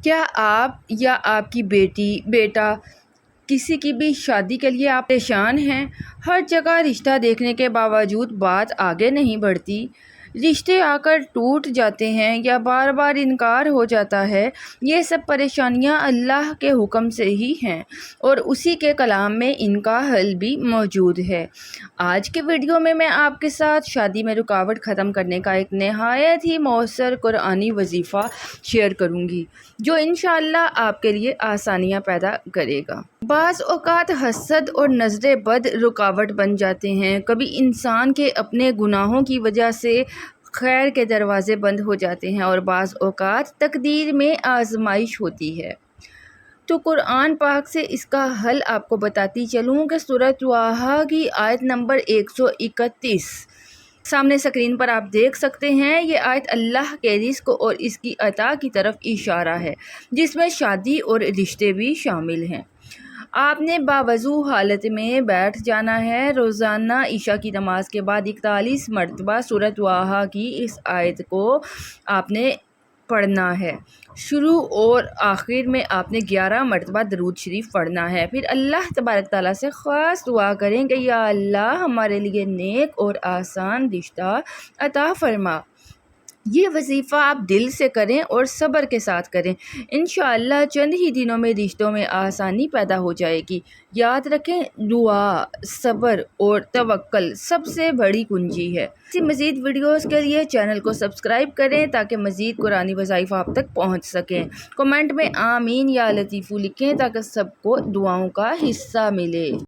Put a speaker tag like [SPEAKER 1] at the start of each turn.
[SPEAKER 1] کیا آپ یا آپ کی بیٹی بیٹا کسی کی بھی شادی کے لیے آپ پریشان ہیں؟ ہر جگہ رشتہ دیکھنے کے باوجود بات آگے نہیں بڑھتی، رشتے آ کر ٹوٹ جاتے ہیں یا بار بار انکار ہو جاتا ہے۔ یہ سب پریشانیاں اللہ کے حکم سے ہی ہیں اور اسی کے کلام میں ان کا حل بھی موجود ہے۔ آج کے ویڈیو میں آپ کے ساتھ شادی میں رکاوٹ ختم کرنے کا ایک نہایت ہی مؤثر قرآنی وظیفہ شیئر کروں گی جو انشاءاللہ آپ کے لیے آسانیاں پیدا کرے گا۔ بعض اوقات حسد اور نظر بد رکاوٹ بن جاتے ہیں۔ کبھی انسان کے اپنے گناہوں کی وجہ سے خیر کے دروازے بند ہو جاتے ہیں اور بعض اوقات تقدیر میں آزمائش ہوتی ہے۔ تو قرآن پاک سے اس کا حل آپ کو بتاتی چلوں کہ سورۃ طٰہٰ کی آیت نمبر 131 سامنے اسکرین پر آپ دیکھ سکتے ہیں۔ یہ آیت اللہ کے رزق اور اس کی عطا کی طرف اشارہ ہے، جس میں شادی اور رشتے بھی شامل ہیں۔ آپ نے باوضو حالت میں بیٹھ جانا ہے۔ روزانہ عشاء کی نماز کے بعد 41 مرتبہ سورۃ طٰہٰ کی اس آیت کو آپ نے پڑھنا ہے۔ شروع اور آخر میں آپ نے 11 مرتبہ درود شریف پڑھنا ہے۔ پھر اللہ تبارک تعالیٰ سے خاص دعا کریں کہ یا اللہ ہمارے لیے نیک اور آسان رشتہ عطا فرما۔ یہ وظیفہ آپ دل سے کریں اور صبر کے ساتھ کریں۔ انشاءاللہ چند ہی دنوں میں رشتوں میں آسانی پیدا ہو جائے گی۔ یاد رکھیں، دعا، صبر اور توکل سب سے بڑی کنجی ہے۔ اسی مزید ویڈیوز کے لیے چینل کو سبسکرائب کریں تاکہ مزید قرآنی وظائف آپ تک پہنچ سکیں۔ کمنٹ میں آمین یا لطیفو لکھیں تاکہ سب کو دعاؤں کا حصہ ملے۔